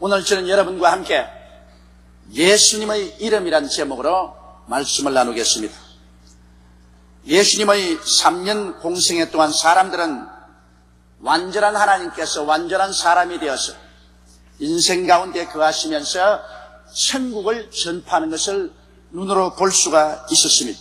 오늘 저는 여러분과 함께 예수님의 이름이란 제목으로 말씀을 나누겠습니다. 예수님의 3년 공생애 동안 사람들은 완전한 하나님께서 완전한 사람이 되어서 인생 가운데 거하시면서 천국을 전파하는 것을 눈으로 볼 수가 있었습니다.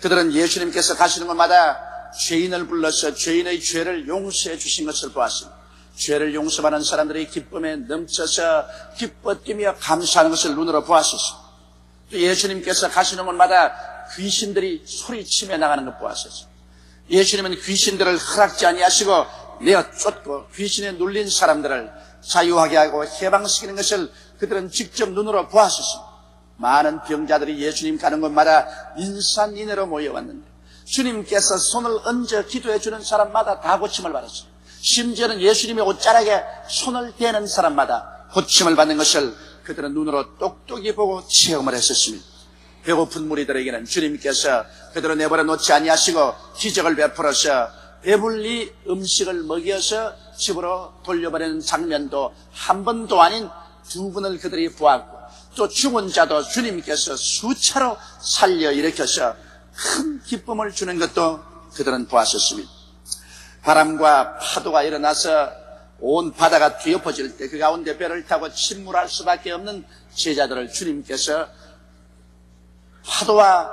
그들은 예수님께서 가시는 곳마다 죄인을 불러서 죄인의 죄를 용서해 주신 것을 보았습니다. 죄를 용서받는 사람들이 기쁨에 넘쳐서 기뻐 뛰며 감사하는 것을 눈으로 보았었습니다. 또 예수님께서 가시는 곳마다 귀신들이 소리치며 나가는 것 보았었습니다. 예수님은 귀신들을 허락지 아니하시고 내어 쫓고 귀신에 눌린 사람들을 자유하게 하고 해방시키는 것을 그들은 직접 눈으로 보았었습니다. 많은 병자들이 예수님 가는 곳마다 인산인해로 모여왔는데 주님께서 손을 얹어 기도해 주는 사람마다 다 고침을 받았습니다. 심지어는 예수님의 옷자락에 손을 대는 사람마다 고침을 받는 것을 그들은 눈으로 똑똑히 보고 체험을 했었습니다. 배고픈 무리들에게는 주님께서 그들을 내버려 놓지 아니하시고 기적을 베풀어서 배불리 음식을 먹여서 집으로 돌려보내는 장면도 한 번도 아닌 두 번을 그들이 보았고, 또 죽은 자도 주님께서 수차로 살려 일으켜서 큰 기쁨을 주는 것도 그들은 보았었습니다. 바람과 파도가 일어나서 온 바다가 뒤엎어질 때 그 가운데 배를 타고 침몰할 수밖에 없는 제자들을 주님께서 파도와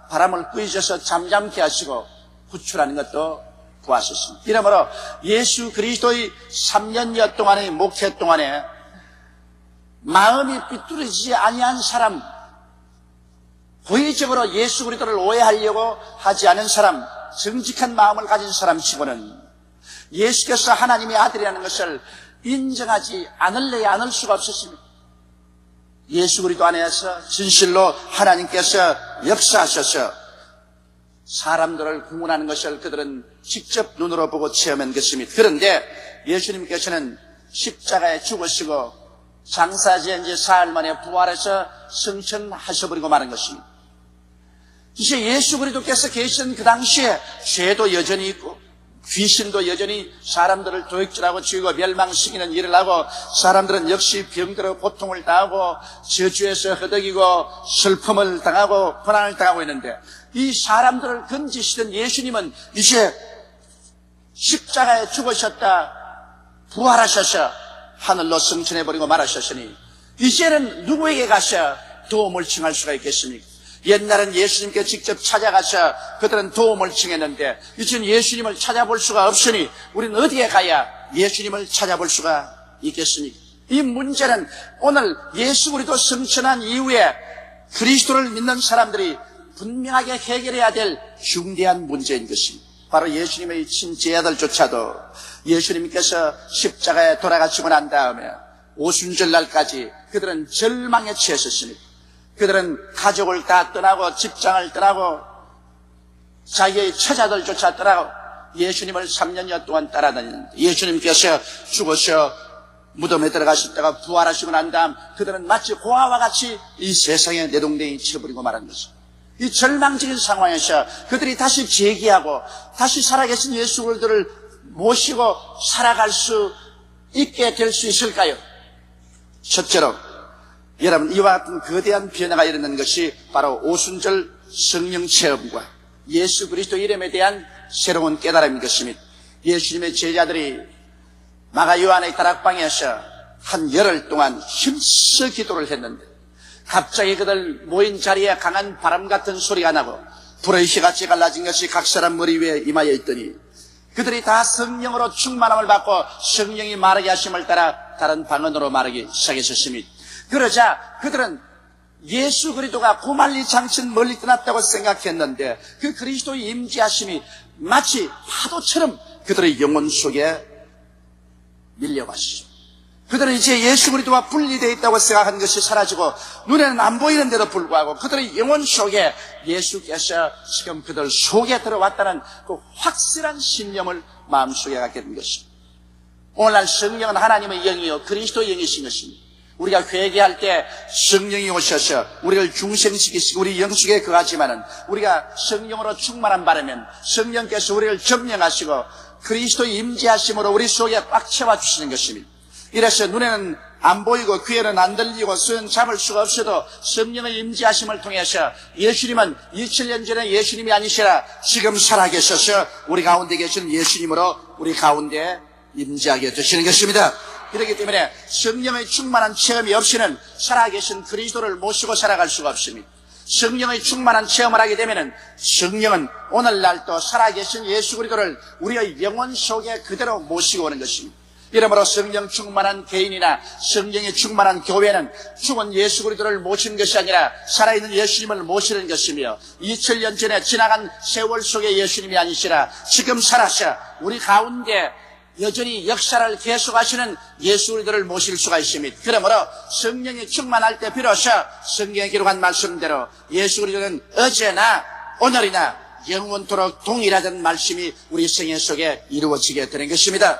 바람을 꾸짖어서 잠잠케 하시고 구출하는 것도 보았었습니다. 이러므로 예수 그리스도의 3년여 동안의 목회 동안에 마음이 삐뚤어지지 아니한 사람, 고의적으로 예수 그리스도를 오해하려고 하지 않은 사람, 정직한 마음을 가진 사람 치고는 예수께서 하나님의 아들이라는 것을 인정하지 않을 수가 없었습니다. 예수 그리스도 안에서 진실로 하나님께서 역사하셔서 사람들을 구원하는 것을 그들은 직접 눈으로 보고 체험한 것입니다. 그런데 예수님께서는 십자가에 죽으시고 장사지은 지 사흘 만에 부활해서 승천하셔버리고 마는 것입니다. 이제 예수 그리스도께서 계신 그 당시에 죄도 여전히 있고 귀신도 여전히 사람들을 도둑질하고 죽이고 멸망시키는 일을 하고, 사람들은 역시 병들어 고통을 당하고 저주에서 허덕이고 슬픔을 당하고 고난을 당하고 있는데, 이 사람들을 건지시던 예수님은 이제 십자가에 죽으셨다 부활하셔서 하늘로 승천해버리고 말하셨으니 이제는 누구에게 가서 도움을 청할 수가 있겠습니까? 옛날엔 예수님께 직접 찾아가서 그들은 도움을 청했는데 이제는 예수님을 찾아볼 수가 없으니 우리는 어디에 가야 예수님을 찾아볼 수가 있겠습니까? 이 문제는 오늘 예수 그리스도 승천한 이후에 그리스도를 믿는 사람들이 분명하게 해결해야 될 중대한 문제인 것입니다. 바로 예수님의 친제자들조차도 예수님께서 십자가에 돌아가시고 난 다음에 오순절날까지 그들은 절망에 처했었습니다. 그들은 가족을 다 떠나고 직장을 떠나고 자기의 처자들조차 떠나고 예수님을 3년여 동안 따라다니는데, 예수님께서 죽어서 무덤에 들어가셨다가 부활하시고 난 다음 그들은 마치 고아와 같이 이 세상에 내동댕이 쳐버리고 말한 것입니다. 이 절망적인 상황에서 그들이 다시 재기하고 다시 살아계신 예수 그리스도를 모시고 살아갈 수 있게 될 수 있을까요? 첫째로 여러분, 이와 같은 거대한 변화가 일어나는 것이 바로 오순절 성령 체험과 예수 그리스도 이름에 대한 새로운 깨달음인 것입니다. 예수님의 제자들이 마가 요한의 다락방에서 한 열흘 동안 힘써 기도를 했는데 갑자기 그들 모인 자리에 강한 바람 같은 소리가 나고 불의 휘같이 갈라진 것이 각 사람 머리 위에 임하여 있더니 그들이 다 성령으로 충만함을 받고 성령이 말하게 하심을 따라 다른 방언으로 말하기 시작했습니다. 그러자 그들은 예수 그리스도가 고말리 장천 멀리 떠났다고 생각했는데 그 그리스도의 임재하심이 마치 파도처럼 그들의 영혼 속에 밀려왔죠. 그들은 이제 예수 그리스도와 분리되어 있다고 생각한 것이 사라지고 눈에는 안 보이는데도 불구하고 그들의 영혼 속에 예수께서 지금 그들 속에 들어왔다는 그 확실한 신념을 마음속에 갖게 된 것입니다. 오늘날 성령은 하나님의 영이요 그리스도의 영이신 것입니다. 우리가 회개할 때 성령이 오셔서 우리를 중생시키시고 우리 영속에 거하지만은 우리가 성령으로 충만한 바라면 성령께서 우리를 점령하시고 그리스도의 임재하심으로 우리 속에 꽉 채워 주시는 것입니다. 이래서 눈에는 안 보이고 귀에는 안 들리고 손 잡을 수가 없어도 성령의 임재하심을 통해서 예수님은 2000년 전에 예수님이 아니시라 지금 살아계셔서 우리 가운데 계신 예수님으로 우리 가운데 임재하게 되시는 것입니다. 그렇기 때문에 성령의 충만한 체험이 없이는 살아계신 그리스도를 모시고 살아갈 수가 없습니다. 성령의 충만한 체험을 하게 되면 성령은 오늘날도 살아계신 예수 그리스도를 우리의 영혼 속에 그대로 모시고 오는 것입니다. 이러므로 성령 충만한 개인이나 성령이 충만한 교회는 죽은 예수 그리스도를 모시는 것이 아니라 살아있는 예수님을 모시는 것이며 2000년 전에 지나간 세월 속의 예수님이 아니시라 지금 살아서 우리 가운데 여전히 역사를 계속하시는 예수 그리스도를 모실 수가 있습니다. 그러므로 성령이 충만할 때 비로소 성경에 기록한 말씀대로 예수 그리스도는 어제나 오늘이나 영원토록 동일하다는 말씀이 우리 생애 속에 이루어지게 되는 것입니다.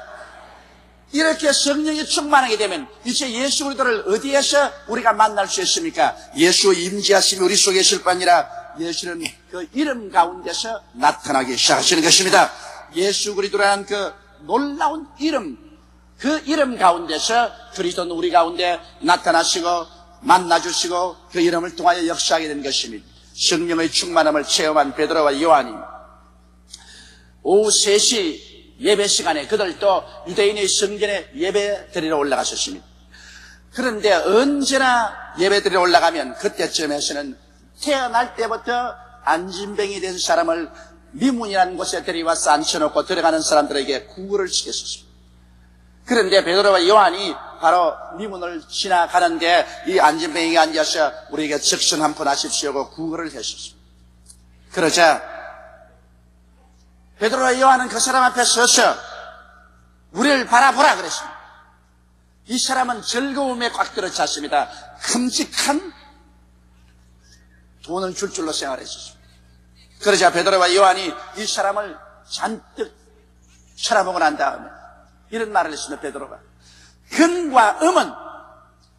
이렇게 성령이 충만하게 되면 이제 예수 그리스도를 어디에서 우리가 만날 수 있습니까? 예수의 임재하심이 우리 속에 있을 뿐 아니라 예수는 그 이름 가운데서 나타나기 시작하시는 것입니다. 예수 그리스도라는 그 놀라운 이름, 그 이름 가운데서 그리스도는 우리 가운데 나타나시고 만나주시고 그 이름을 통하여 역사하게 된 것입니다. 성령의 충만함을 체험한 베드로와 요한이 오후 3시 예배 시간에 그들도 유대인의 성전에 예배 드리러 올라가셨습니다. 그런데 언제나 예배 드리러 올라가면 그때쯤에서는 태어날 때부터 안진병이 된 사람을 미문이라는 곳에 데려와서 앉혀놓고 들어가는 사람들에게 구걸을 시켰었습니다. 그런데 베드로와 요한이 바로 미문을 지나가는데 이 안진병이가 앉아서 우리에게 적신 한 푼 하십시오 하고 구걸을 했었습니다. 그러자 베드로와 요한은 그 사람 앞에 서서 우리를 바라보라 그랬습니다. 이 사람은 즐거움에 꽉 들어찼습니다. 큼직한 돈을 줄 줄로 생각했었습니다. 그러자 베드로와 요한이 이 사람을 잔뜩 쳐다보고 난 다음에 이런 말을 했습니다. 베드로가 금과 음은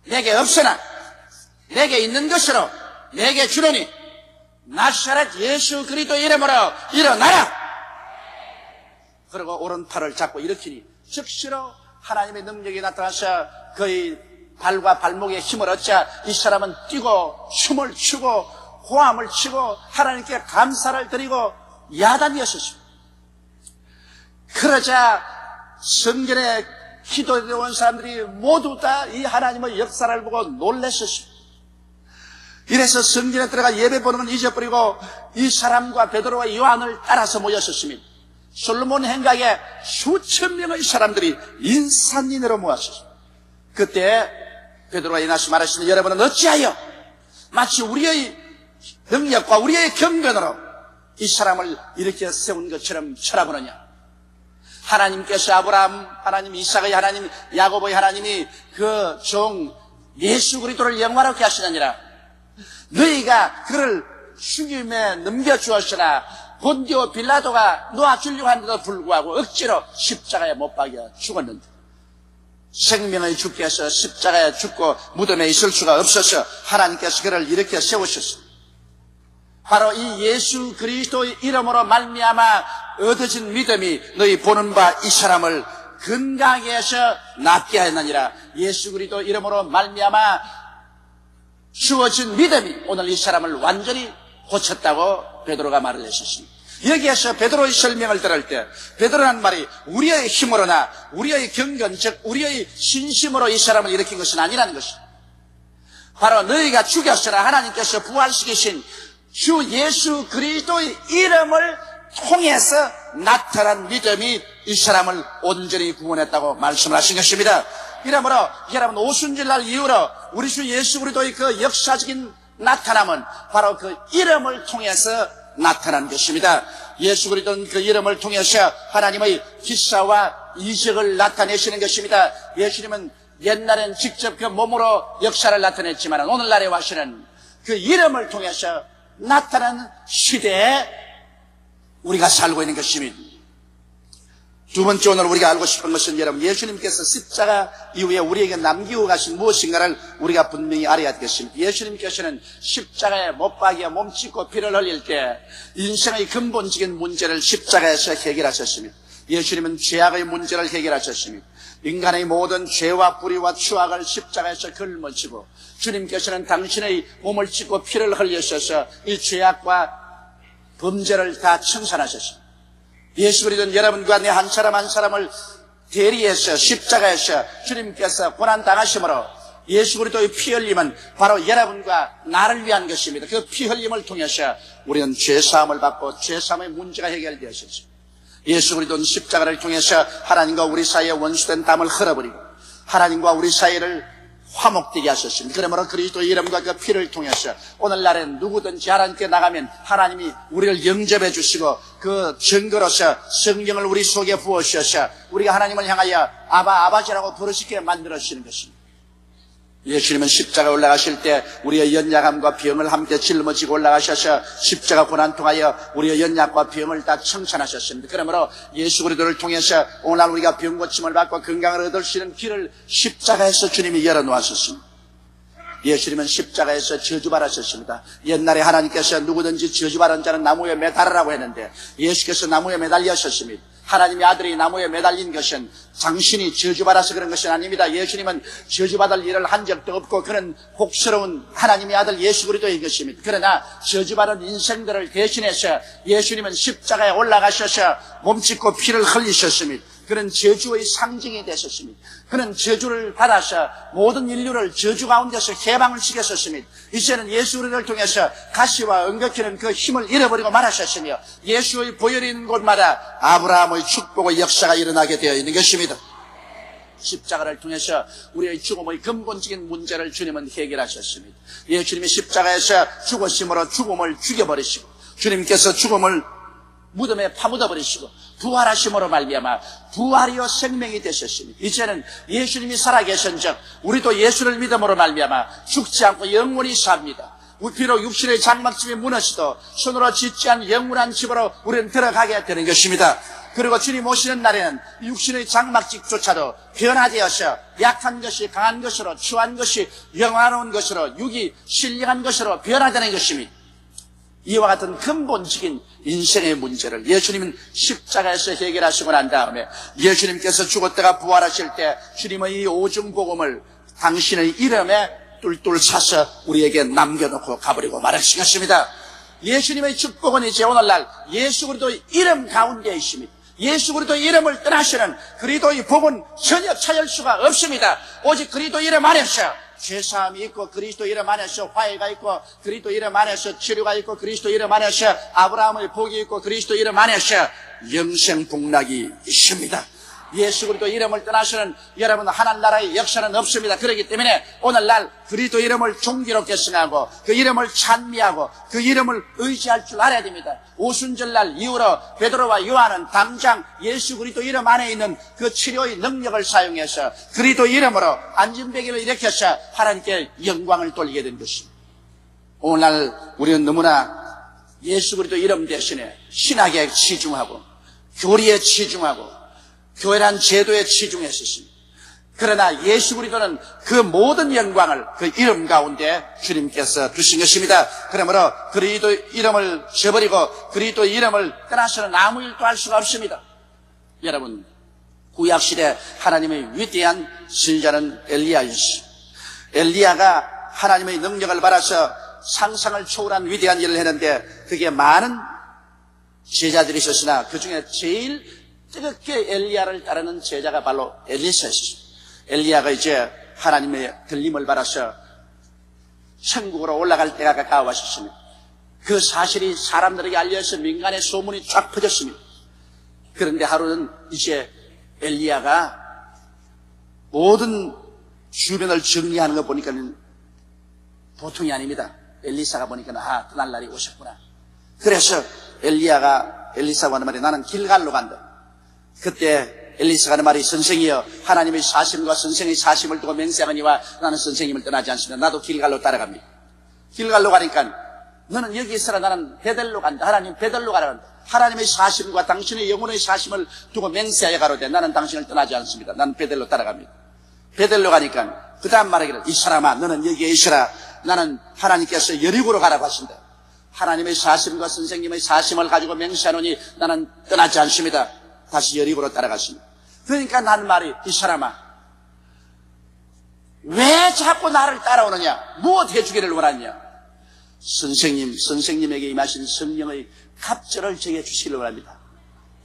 내게 없으나 내게 있는 것으로 내게 주노니 나사렛 예수 그리스도 이름으로 일어나라. 그리고 오른팔을 잡고 일으키니 즉시로 하나님의 능력이 나타나서 그의 발과 발목에 힘을 얻자 이 사람은 뛰고 춤을 추고 호함을 치고 하나님께 감사를 드리고 야단이었습니다. 그러자 성전에 기도에 온 사람들이 모두 다 이 하나님의 역사를 보고 놀랐었습니다. 이래서 성전에 들어가 예배 보는 건 잊어버리고 이 사람과 베드로와 요한을 따라서 모였었습니다. 솔로몬 행각에 수천 명의 사람들이 인산인해로 모았습니다. 그때 베드로가 일어나서 말하시는 여러분은 어찌하여 마치 우리의 능력과 우리의 경건으로 이 사람을 이렇게 세운 것처럼 쳐다보느냐. 하나님께서 아브라함, 하나님 이삭의 하나님, 야곱의 하나님이 그 종 예수 그리스도를 영화롭게 하시느니라. 너희가 그를 죽임에 넘겨주었으나 본디오 빌라도가 놓아주려고 하는데도 불구하고 억지로 십자가에 못 박여 죽었는데 생명의 주께서 십자가에 죽고 무덤에 있을 수가 없어서 하나님께서 그를 이렇게 세우셨습니다. 바로 이 예수 그리스도의 이름으로 말미암아 얻어진 믿음이 너희 보는 바 이 사람을 건강하게 해서 낫게 하였느니라. 예수 그리스도 이름으로 말미암아 주어진 믿음이 오늘 이 사람을 완전히 고쳤다고 베드로가 말을 했었습니다. 여기에서 베드로의 설명을 들을 때 베드로란 말이 우리의 힘으로나 우리의 경건 즉 우리의 신심으로 이 사람을 일으킨 것은 아니라는 것입니다. 바로 너희가 죽였으나 하나님께서 부활시키신 주 예수 그리스도의 이름을 통해서 나타난 믿음이 이 사람을 온전히 구원했다고 말씀을 하신 것입니다. 이러므로 여러분 오순절날 이후로 우리 주 예수 그리스도의 그 역사적인 나타남은 바로 그 이름을 통해서 나타난 것입니다. 예수 그리스도는 그 이름을 통해서 하나님의 기사와 이적을 나타내시는 것입니다. 예수님은 옛날엔 직접 그 몸으로 역사를 나타냈지만 오늘날에 와서는 그 이름을 통해서 나타나는 시대에 우리가 살고 있는 것입니다. 두 번째 오늘 우리가 알고 싶은 것은 여러분 예수님께서 십자가 이후에 우리에게 남기고 가신 무엇인가를 우리가 분명히 알아야 되겠습니다. 예수님께서는 십자가에 못 박여 몸짓고 피를 흘릴 때 인생의 근본적인 문제를 십자가에서 해결하셨습니다. 예수님은 죄악의 문제를 해결하셨습니다. 인간의 모든 죄와 불의와 추악을 십자가에서 걸머지고 주님께서는 당신의 몸을 찢고 피를 흘리셔서 이 죄악과 범죄를 다 청산하셨습니다. 예수 그리스도는 여러분과 내 한 사람 한 사람을 대리해서 십자가에서 주님께서 고난당하심으로 예수 그리스도의 피 흘림은 바로 여러분과 나를 위한 것입니다. 그 피 흘림을 통해서 우리는 죄사함을 받고 죄사함의 문제가 해결되었습니다. 예수 그리스도는 십자가를 통해서 하나님과 우리 사이에 원수된 담을 흘러버리고 하나님과 우리 사이를 화목되게 하셨습니다. 그러므로 그리스도의 이름과 그 피를 통해서 오늘날엔 누구든지 하나님께 나가면 하나님이 우리를 영접해 주시고 그 증거로서 성령을 우리 속에 부어주셔서 우리가 하나님을 향하여 아버지라고 부르시게 만들어주시는 것입니다. 예수님은 십자가에 올라가실 때 우리의 연약함과 병을 함께 짊어지고 올라가셔서 십자가 고난 통하여 우리의 연약과 병을 다 청산하셨습니다. 그러므로 예수 그리스도를 통해서 오늘 우리가 병 고침을 받고 건강을 얻을 수 있는 길을 십자가에서 주님이 열어놓으셨습니다. 예수님은 십자가에서 저주받으셨습니다. 옛날에 하나님께서 누구든지 저주받은 자는 나무에 매달으라고 했는데 예수께서 나무에 매달리셨습니다. 하나님의 아들이 나무에 매달린 것은 당신이 저주받아서 그런 것이 아닙니다. 예수님은 저주받을 일을 한 적도 없고 그는 복스러운 하나님의 아들 예수 그리스도인 것입니다. 그러나 저주받은 인생들을 대신해서 예수님은 십자가에 올라가셔서 몸짓고 피를 흘리셨습니다. 그는 저주의 상징이 되셨습니다. 그는 저주를 받아서 모든 인류를 저주 가운데서 해방을 시켰었습니다. 이제는 예수 그리스도를 통해서 가시와 엉겁히는 그 힘을 잃어버리고 말하셨으며 예수의 보혈이 있는 곳마다 아브라함의 축복의 역사가 일어나게 되어 있는 것입니다. 십자가를 통해서 우리의 죽음의 근본적인 문제를 주님은 해결하셨습니다. 예수님이 십자가에서 죽으심으로 죽음을 죽여버리시고 주님께서 죽음을 무덤에 파묻어버리시고 부활하심으로 말미암아 부활이요 생명이 되셨습니다. 이제는 예수님이 살아계신즉 우리도 예수를 믿음으로 말미암아 죽지 않고 영원히 삽니다. 비록 육신의 장막집이 무너져도 손으로 짓지 않은 영원한 집으로 우리는 들어가게 되는 것입니다. 그리고 주님 오시는 날에는 육신의 장막집조차도 변화되어서 약한 것이 강한 것으로, 추한 것이 영화로운 것으로, 육이 신령한 것으로 변화되는 것입니다. 이와 같은 근본적인 인생의 문제를 예수님은 십자가에서 해결하시고 난 다음에 예수님께서 죽었다가 부활하실 때 주님의 이 오중복음을 당신의 이름에 뚫뚫 사서 우리에게 남겨놓고 가버리고 말하신 것입니다. 예수님의 축복은 이제 오늘날 예수 그리스도의 이름 가운데 있습니다. 예수 그리스도의 이름을 떠나시는 그리스도의 복은 전혀 찾을 수가 없습니다. 오직 그리스도 이름 안에서 죄사함이 있고 그리스도 이름 안에서 화해가 있고 그리스도 이름 안에서 치료가 있고 그리스도 이름 안에서 아브라함의 복이 있고 그리스도 이름 안에서 영생 복락이 있습니다. 예수 그리스도 이름을 떠나서는 여러분 하늘나라의 역사는 없습니다. 그렇기 때문에 오늘날 그리스도 이름을 존귀롭게 승하고 그 이름을 찬미하고 그 이름을 의지할 줄 알아야 됩니다. 오순절날 이후로 베드로와 요한은 당장 예수 그리스도 이름 안에 있는 그 치료의 능력을 사용해서 그리스도 이름으로 안진뱅이를 일으켜서 하나님께 영광을 돌리게 된 것입니다. 오늘날 우리는 너무나 예수 그리스도 이름 대신에 신학에 치중하고 교리에 치중하고 교회란 제도에 치중했었습니다. 그러나 예수 그리스도는 그 모든 영광을 그 이름 가운데 주님께서 두신 것입니다. 그러므로 그리스도 이름을 저버리고 그리스도 이름을 떠나서는 아무 일도 할 수가 없습니다. 여러분, 구약시대 하나님의 위대한 선지자는 엘리야였습니다. 엘리야가 하나님의 능력을 받아서 상상을 초월한 위대한 일을 했는데 그게 많은 제자들이 있었으나 그 중에 제일 뜨겁게 엘리야를 따르는 제자가 바로 엘리사였습니다. 엘리야가 이제 하나님의 들림을 받아서 천국으로 올라갈 때가 가까워졌습니다. 그 사실이 사람들에게 알려서 민간의 소문이 쫙 퍼졌습니다. 그런데 하루는 이제 엘리야가 모든 주변을 정리하는 거 보니까는 보통이 아닙니다. 엘리사가 보니까 떠날 날이 오셨구나. 그래서 엘리사가 하는 말이 나는 길갈로 간다. 그때 엘리사가 하는 말이 선생이여 하나님의 사심과 선생의 사심을 두고 맹세하니와 나는 선생님을 떠나지 않습니다. 나도 길갈로 따라갑니다. 길갈로 가니까 너는 여기 있어라. 나는 베델로 간다. 하나님 베델로 가라. 하나님의 사심과 당신의 영혼의 사심을 두고 맹세하여 가로되 나는 당신을 떠나지 않습니다. 나는 베델로 따라갑니다. 베델로 가니까 그 다음 말하기를 이 사람아 너는 여기에 있어라. 나는 하나님께서 여리고로 가라고 하신다. 하나님의 사심과 선생님의 사심을 가지고 맹세하노니 나는 떠나지 않습니다. 다시 여리고로 따라갔습니다. 그러니까 난 말이, 이 사람아, 왜 자꾸 나를 따라오느냐? 무엇 해주기를 원하냐? 선생님에게 임하신 성령의 갑절을 제게 주시기를 원합니다.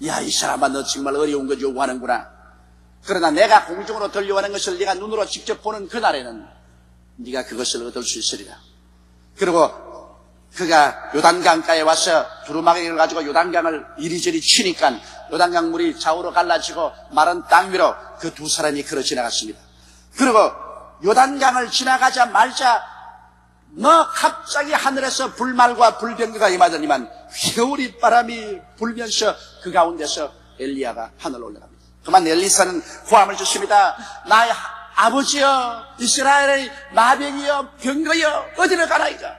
야, 이 사람아, 너 정말 어려운 거 요구하는구나. 그러나 내가 공중으로 들려오는 것을 네가 눈으로 직접 보는 그날에는 네가 그것을 얻을 수 있으리라. 그리고 그가 요단강가에 와서 두루마기를 가지고 요단강을 이리저리 치니까 요단강 물이 좌우로 갈라지고 마른 땅 위로 그 두 사람이 걸어 지나갔습니다. 그리고 요단강을 지나가자마자 갑자기 하늘에서 불말과 불병거가 임하더니만 회오리 바람이 불면서 그 가운데서 엘리야가 하늘로 올라갑니다. 그만 엘리사는 고함을 짓습니다. 나의 아버지여, 이스라엘의 마병이여, 병거여, 어디로 가나이까?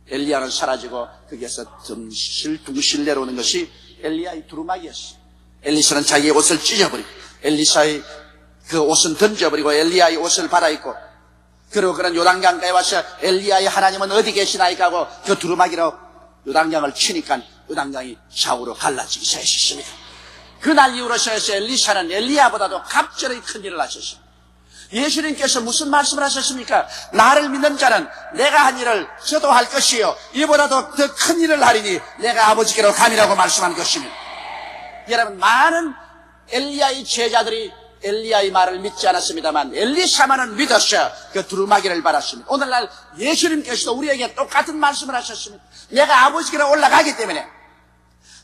엘리야는 사라지고 거기에서 둥실 내려오는 것이 엘리야의 두루마기였어요. 엘리사는 자기의 옷을 찢어버리고 엘리사의 그 옷은 던져버리고 엘리야의 옷을 받아입고, 그리고 그런 요단강가에 와서 엘리야의 하나님은 어디 계시나이까 하고 그 두루마기로 요단강을 치니까 요단강이 좌우로 갈라지기 시작했습니다. 그날 이후로서 엘리사는 엘리야보다도 갑절의 큰 일을 하셨습니다. 예수님께서 무슨 말씀을 하셨습니까? 나를 믿는 자는 내가 한 일을 저도 할 것이요, 이보다도 더 큰 일을 하리니 내가 아버지께로 감이라고 말씀한 것입니다. 여러분, 많은 엘리야의 제자들이 엘리야의 말을 믿지 않았습니다만 엘리사만은 믿었어. 그 두루마기를 받았습니다. 오늘날 예수님께서도 우리에게 똑같은 말씀을 하셨습니다. 내가 아버지께로 올라가기 때문에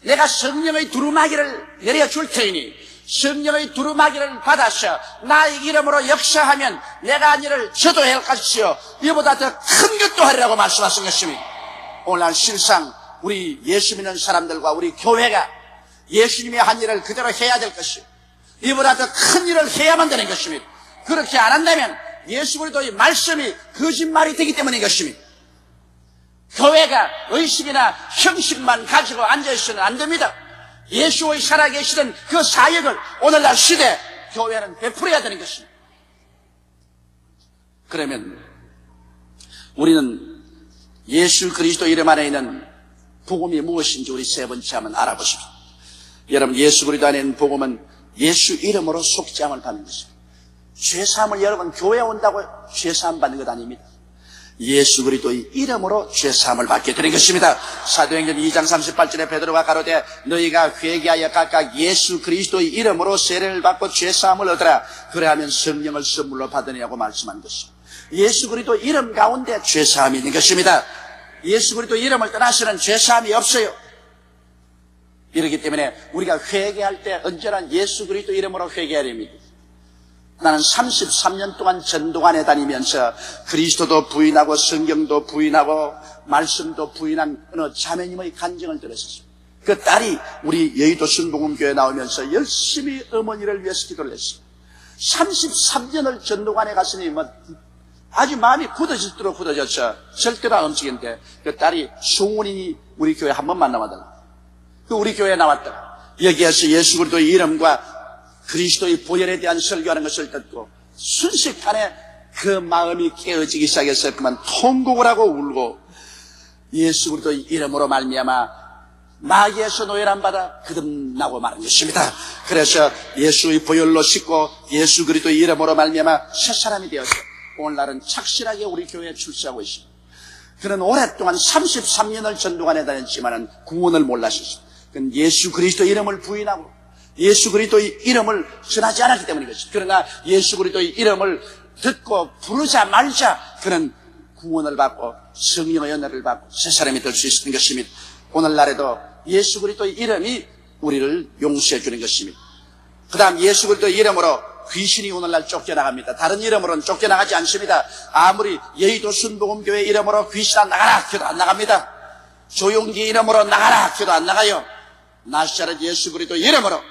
내가 성령의 두루마기를 내려줄 테니 성령의 두루마기를 받아서 나의 이름으로 역사하면 내가 한 일을 저도 할 것이요, 이보다 더 큰 것도 하리라고 말씀하신 것입니다. 오늘날 실상 우리 예수 믿는 사람들과 우리 교회가 예수님의 한 일을 그대로 해야 될 것이요, 이보다 더 큰 일을 해야만 되는 것입니다. 그렇게 안 한다면 예수 그리스도의 말씀이 거짓말이 되기 때문인 것입니다. 교회가 의식이나 형식만 가지고 앉아있어는 안 됩니다. 예수의 살아계시던 그 사역을 오늘날 시대 교회는 베풀어야 되는 것입니다. 그러면 우리는 예수 그리스도 이름 안에 있는 복음이 무엇인지 우리 세 번째 한번 알아보십시오. 여러분, 예수 그리스도 안에 있는 복음은 예수 이름으로 속죄함을 받는 것입니다. 죄사함을 여러분 교회에 온다고 죄사함 받는 것 아닙니다. 예수 그리스도의 이름으로 죄사함을 받게 되는 것입니다. 사도행전 2장 38절에 베드로가 가로되 너희가 회개하여 각각 예수 그리스도의 이름으로 세례를 받고 죄사함을 얻으라. 그래하면 성령을 선물로 받으리라고 말씀한 것입니다. 예수 그리스도 이름 가운데 죄사함이 있는 것입니다. 예수 그리스도 이름을 떠나서는 죄사함이 없어요. 이렇기 때문에 우리가 회개할 때 언제나 예수 그리스도 이름으로 회개해야 됩니다. 나는 33년 동안 전도관에 다니면서 그리스도도 부인하고 성경도 부인하고 말씀도 부인한 어느 자매님의 간증을 들었습니다. 그 딸이 우리 여의도 순복음교회에 나오면서 열심히 어머니를 위해서 기도를 했습니다. 33년을 전도관에 갔으니 아주 마음이 굳어질도록 굳어졌어. 절대로 안 움직이는데 그 딸이 송은인이 우리 교회 한 번만 나와달라. 그 우리 교회에 나왔다가 여기에서 예수 그리스도의 이름과 그리스도의 보혈에 대한 설교하는 것을 듣고 순식간에 그 마음이 깨어지기 시작했어요. 그만 통곡을 하고 울고 예수 그리스도의 이름으로 말미암아 마귀에서 노예란 받아 거듭나고 마는 것입니다. 그래서 예수의 보혈로 씻고 예수 그리스도의 이름으로 말미암아 새 사람이 되어서 오늘날은 착실하게 우리 교회에 출세하고 있습니다. 그는 오랫동안 33년을 전도관에 다녔지만은 구원을 몰랐었습니다. 그는 예수 그리스도의 이름을 부인하고 예수 그리스도의 이름을 전하지 않았기 때문인 것입니다. 그러나 예수 그리스도의 이름을 듣고 부르자마자 그는 구원을 받고 성령의 연회를 받고 새 사람이 될 수 있는 것입니다. 오늘날에도 예수 그리스도의 이름이 우리를 용서해 주는 것입니다. 그 다음 예수 그리스도의 이름으로 귀신이 오늘날 쫓겨나갑니다. 다른 이름으로는 쫓겨나가지 않습니다. 아무리 여의도 순복음교회 이름으로 귀신 안 나가라 기도 안 나갑니다. 조용기 이름으로 나가라 기도 안 나가요. 나사렛 예수 그리스도 이름으로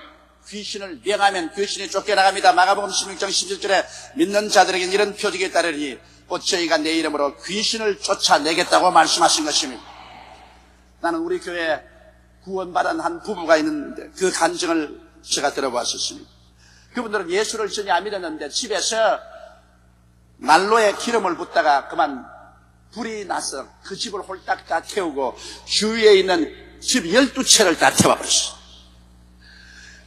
귀신을 명하면 귀신이 쫓겨나갑니다. 마가복음 16장 17절에 믿는 자들에게는 이런 표적이 따르니 곧 저희가 내 이름으로 귀신을 쫓아내겠다고 말씀하신 것입니다. 나는 우리 교회에 구원받은 한 부부가 있는데 그 간증을 제가 들어봤었습니다. 그분들은 예수를 전혀 안 믿었는데 집에서 난로에 기름을 붓다가 그만 불이 나서 그 집을 홀딱 다 태우고 주위에 있는 집 12채를 다 태워버렸어요.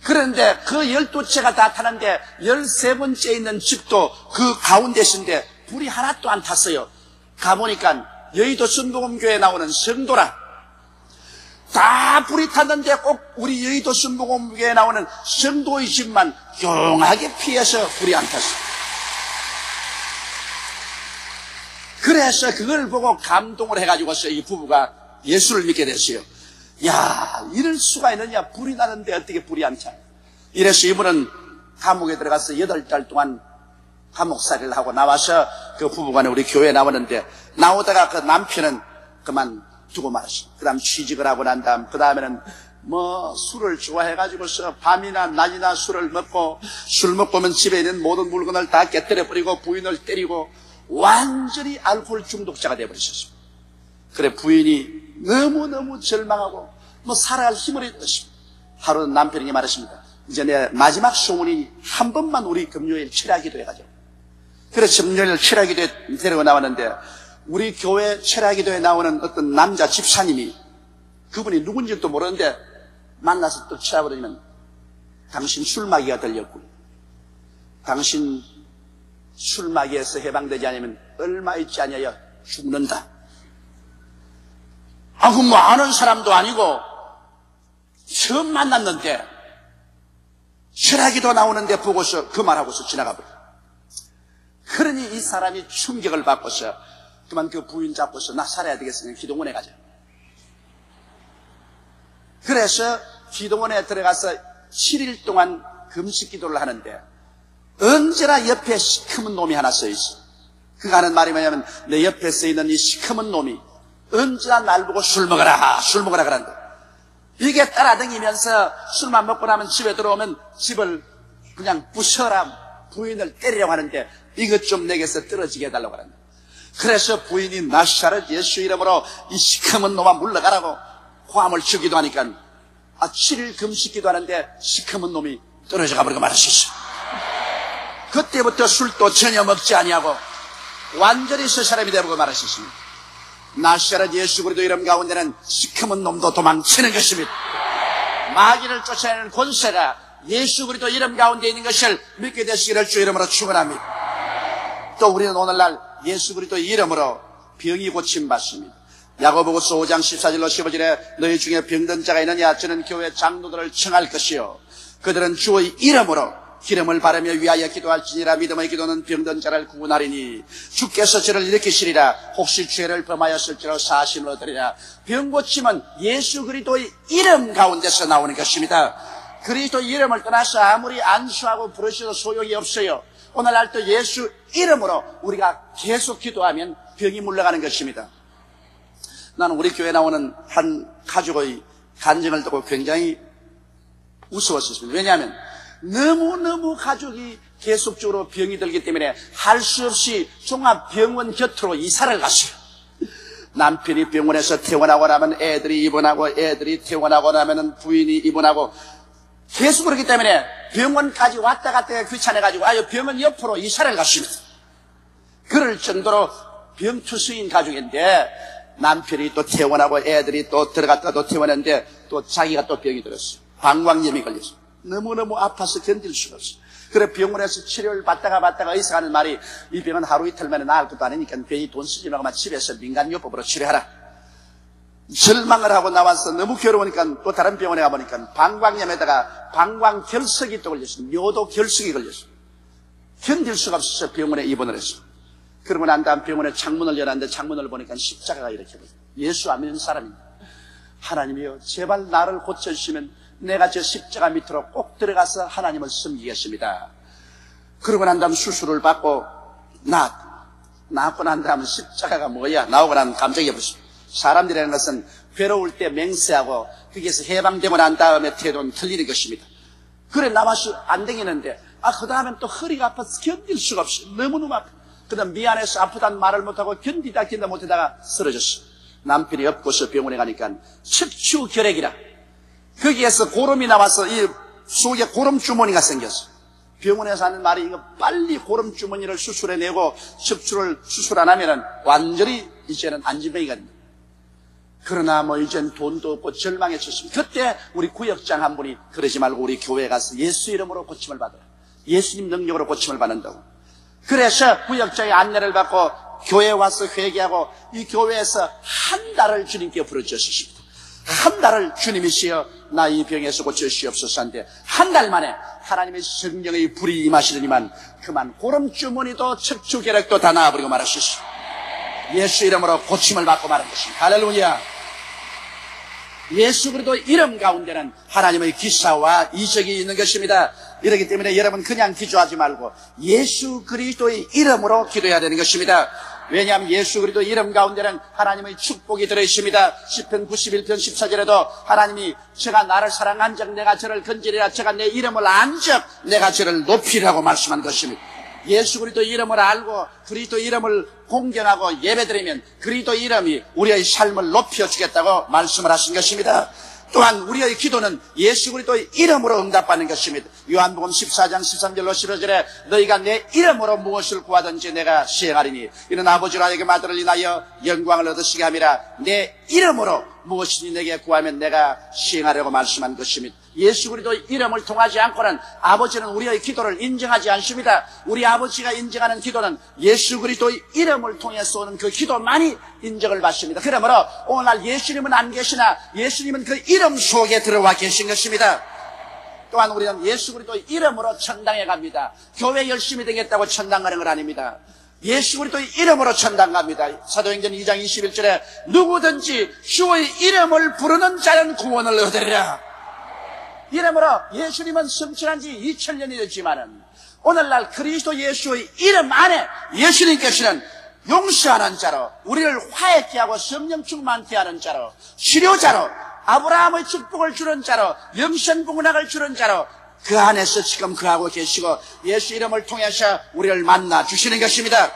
그런데 그 12채가 다 타는데 13번째 있는 집도 그 가운데 있는데 불이 하나도 안 탔어요. 가보니까 여의도 순복음교회에 나오는 성도라. 다 불이 탔는데 꼭 우리 여의도 순복음교회에 나오는 성도의 집만 용하게 피해서 불이 안 탔어요. 그래서 그걸 보고 감동을 해가지고서 이 부부가 예수를 믿게 됐어요. 야, 이럴 수가 있느냐. 불이 나는데 어떻게 불이 안 차. 이래서 이분은 감옥에 들어가서 8달 동안 감옥살이를 하고 나와서 그 부부간에 우리 교회에 나오는데, 나오다가 그 남편은 그만 두고 말았어. 그 다음 취직을 하고 난 다음, 그 다음에는 술을 좋아해가지고서 밤이나 낮이나 술을 먹고, 술 먹고 오면 집에 있는 모든 물건을 다 깨뜨려버리고 부인을 때리고 완전히 알코올 중독자가 되어버리셨습니다. 그래 부인이 너무너무 절망하고 살아갈 힘을 잃었습니다. 하루는 남편이 말했습니다. 이제 내 마지막 소원이 한 번만 우리 금요일 철야기도 해가지고. 그래서 금요일 철야기도에 데리고 나왔는데, 우리 교회 철야기도에 나오는 어떤 남자 집사님이, 그분이 누군지도 모르는데 만나서 또 쳐다보더니만, 당신 술마귀가 들렸고, 당신 술마귀에서 해방되지 않으면 얼마 있지 않아야 죽는다. 그 아는 사람도 아니고 처음 만났는데 철야기도 나오는데 보고서 그 말하고서 지나가 버려. 그러니 이 사람이 충격을 받고서 그만 그 부인 잡고서 나 살아야 되겠으니 기도원에 가자. 그래서 기도원에 들어가서 7일 동안 금식 기도를 하는데, 언제나 옆에 시커먼 놈이 하나 서 있어. 그가 하는 말이 뭐냐면, 내 옆에 서 있는 이 시커먼 놈이 언제나 날 보고 술 먹어라 그런다. 이게 따라다니면서 술만 먹고 나면 집에 들어오면 집을 그냥 부셔라, 부인을 때리려고 하는데, 이것 좀 내게서 떨어지게 해달라고 하는다. 그래서 부인이 나사렛 예수 이름으로 이 시커먼 놈아 물러가라고 고함을 치기도 하니까 7일 금식기도 하는데 시커먼 놈이 떨어져 가버리고 말았었어. 그때부터 술도 전혀 먹지 아니하고 완전히 서 사람이 되고 말았었습니다. 나사렛 예수 그리스도 이름 가운데는 시커먼 놈도 도망치는 것입니다. 마귀를 쫓아내는 권세가 예수 그리스도 이름 가운데 있는 것을 믿게 되시기를 주 이름으로 축원합니다. 또 우리는 오늘날 예수 그리스도 이름으로 병이 고침받습니다. 야고보서 5장 14절로 15절에 너희 중에 병든 자가 있느냐? 저는 교회 장로들을 청할 것이요, 그들은 주의 이름으로 기름을 바르며 위하여 기도할지니라. 믿음의 기도는 병든 자를 구원하리니 주께서 저를 일으키시리라. 혹시 죄를 범하였을지라도 사심을 얻으리라. 병 고침은 예수 그리스도의 이름 가운데서 나오는 것입니다. 그리스도 이름을 떠나서 아무리 안수하고 부르셔도 소용이 없어요. 오늘날 또 예수 이름으로 우리가 계속 기도하면 병이 물러가는 것입니다. 나는 우리 교회에 나오는 한 가족의 간증을 듣고 굉장히 무서웠습니다. 왜냐하면 너무너무 가족이 계속적으로 병이 들기 때문에 할 수 없이 종합병원 곁으로 이사를 갔어요. 남편이 병원에서 퇴원하고 나면 애들이 입원하고, 애들이 퇴원하고 나면 부인이 입원하고, 계속 그렇기 때문에 병원까지 왔다 갔다 귀찮아가지고 병원 옆으로 이사를 갔습니다. 그럴 정도로 병투수인 가족인데, 남편이 또 퇴원하고 애들이 또 들어갔다가 또 퇴원했는데 또 자기가 또 병이 들었어요. 방광염이 걸렸어요. 너무너무 아파서 견딜 수가 없어요. 그래 병원에서 치료를 받다가 의사가 하는 말이, 이 병은 하루 이틀 만에 나을 것도 아니니까 괜히 돈 쓰지 말고 집에서 민간요법으로 치료하라. 절망을 하고 나와서 너무 괴로우니까 또 다른 병원에 가보니까 방광염에다가 방광결석이 또 걸렸어요. 뇨도 결석이 걸렸어요. 견딜 수가 없어서 병원에 입원을 했어요. 그러고 난 다음 병원에 창문을 열었는데 창문을 보니까 십자가가 이렇게 보여요. 예수 안 믿는 사람입니다. 하나님이여 제발 나를 고쳐주시면 내가 저 십자가 밑으로 꼭 들어가서 하나님을 섬기겠습니다. 그러고 난 다음 수술을 받고 나왔고 난 다음 십자가가 뭐야? 나오고 난 감정이 없습니다. 사람들이라는 것은 괴로울 때 맹세하고 거기에서 해방되고 난 다음에 태도는 틀리는 것입니다. 그래 나와서 안 되겠는데 그 다음엔 또 허리가 아파서 견딜 수가 없어요. 너무너무 아파. 그 다음 미안해서 아프다는 말을 못하고 견디다 못하다가 쓰러졌어. 남편이 엎고서 병원에 가니까 척추결핵이라, 거기에서 고름이 나와서 이 속에 고름주머니가 생겼어. 병원에서 하는 말이, 이거 빨리 고름주머니를 수술해내고 척추를 수술 안 하면은 완전히 이제는 안진병이가 됩니다. 그러나 뭐 이젠 돈도 없고 절망해졌습니다. 그때 우리 구역장 한 분이 그러지 말고 우리 교회에 가서 예수 이름으로 고침을 받으라. 예수님 능력으로 고침을 받는다고. 그래서 구역장의 안내를 받고 교회에 와서 회개하고 이 교회에서 한 달을 주님께 부르짖으십니다. 한 달을 주님이시여 나 이 병에서 고쳐주시옵소서 한데 한 달 만에 하나님의 성령의 불이 임하시더니만 그만 고름주머니도 척추계력도 다 나와버리고 말하셨습니다. 예수 이름으로 고침을 받고 말한 것입니다. 할렐루야. 예수 그리스도 이름 가운데는 하나님의 기사와 이적이 있는 것입니다. 이렇기 때문에 여러분 그냥 기도하지 말고 예수 그리스도의 이름으로 기도해야 되는 것입니다. 왜냐하면 예수 그리스도 이름 가운데는 하나님의 축복이 들어있습니다. 시편 91편 14절에도 하나님이 제가 나를 사랑한 적 내가 저를 건지리라 제가 내 이름을 안 적 내가 저를 높이라고 말씀한 것입니다. 예수 그리스도 이름을 알고 그리스도 이름을 공경하고 예배드리면 그리스도 이름이 우리의 삶을 높여주겠다고 말씀을 하신 것입니다. 또한 우리의 기도는 예수 그리스도의 이름으로 응답받는 것입니다. 요한복음 14장 13절로 15절에 너희가 내 이름으로 무엇을 구하든지 내가 시행하리니 이는 아버지로 하여금 아들을 인하여 영광을 얻으시게 함이라. 내 이름으로 무엇이든지 내게 구하면 내가 시행하려고 말씀한 것입니다. 예수 그리스도의 이름을 통하지 않고는 아버지는 우리의 기도를 인정하지 않습니다. 우리 아버지가 인정하는 기도는 예수 그리스도의 이름을 통해서 오는 그 기도만이 인정을 받습니다. 그러므로 오늘날 예수님은 안 계시나 예수님은 그 이름 속에 들어와 계신 것입니다. 또한 우리는 예수 그리스도의 이름으로 천당에 갑니다. 교회 열심히 되겠다고 천당 가는 건 아닙니다. 예수 그리스도의 이름으로 천당 갑니다. 사도행전 2장 21절에 누구든지 주의 이름을 부르는 자는 구원을 얻으리라. 이름으로 예수님은 성취한 지 2000년이 됐지만은 오늘날 그리스도 예수의 이름 안에 예수님께서는 용서하는 자로 우리를 화해케 하고 성령 충만케 하는 자로 치료자로 아브라함의 축복을 주는 자로 영생복락을 주는 자로 그 안에서 지금 그하고 계시고 예수 이름을 통해서 우리를 만나 주시는 것입니다.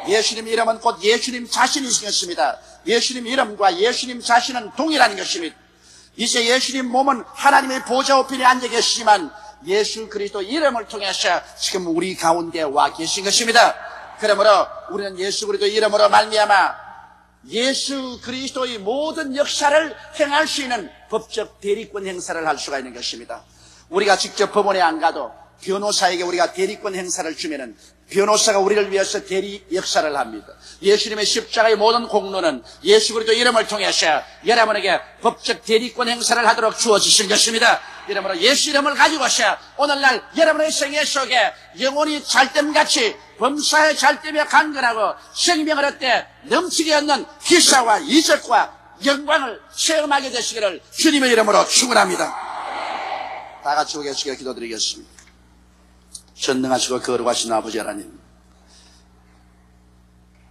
예수님 이름은 곧 예수님 자신이신 것입니다. 예수님 이름과 예수님 자신은 동일한 것입니다. 이제 예수님 몸은 하나님의 보좌 우편에 앉아 계시지만 예수 그리스도 이름을 통해서 지금 우리 가운데 와 계신 것입니다. 그러므로 우리는 예수 그리스도 이름으로 말미암아 예수 그리스도의 모든 역사를 행할 수 있는 법적 대리권 행사를 할 수가 있는 것입니다. 우리가 직접 법원에 안 가도 변호사에게 우리가 대리권 행사를 주면은 변호사가 우리를 위해서 대리 역사를 합니다. 예수님의 십자가의 모든 공로는 예수 그리스도 이름을 통해서 여러분에게 법적 대리권 행사를 하도록 주어지신 것입니다. 이러므로 예수 이름을 가지고서 오늘날 여러분의 생애 속에 영혼이 잘됨같이 범사의 잘됨에 강건하고 생명을 얻되 넘치게 얻는 기사와 이적과 영광을 체험하게 되시기를 주님의 이름으로 축원합니다. 다 같이 오겠습니다. 기도드리겠습니다. 전능하시고 거룩하신 아버지 하나님,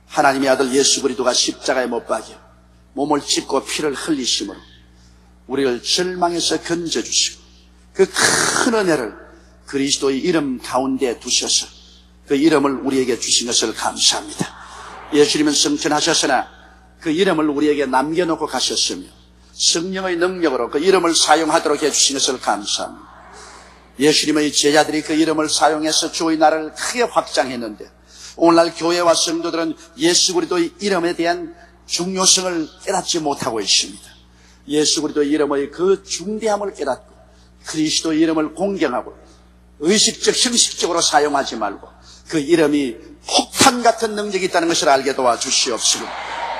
하나님의 아들 예수 그리스도가 십자가에 못 박여 몸을 찢고 피를 흘리심으로 우리를 절망에서 건져주시고 그 큰 은혜를 그리스도의 이름 가운데 두셔서 그 이름을 우리에게 주신 것을 감사합니다. 예수님은 성천하셨으나 그 이름을 우리에게 남겨놓고 가셨으며 성령의 능력으로 그 이름을 사용하도록 해주신 것을 감사합니다. 예수님의 제자들이 그 이름을 사용해서 주의 나라를 크게 확장했는데 오늘날 교회와 성도들은 예수 그리스도의 이름에 대한 중요성을 깨닫지 못하고 있습니다. 예수 그리스도의 이름의 그 중대함을 깨닫고 그리스도의 이름을 공경하고 의식적, 형식적으로 사용하지 말고 그 이름이 폭탄 같은 능력이 있다는 것을 알게 도와주시옵시고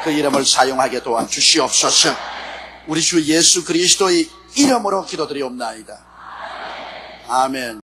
그 이름을 사용하게 도와주시옵소서. 우리 주 예수 그리스도의 이름으로 기도드리옵나이다. 아멘.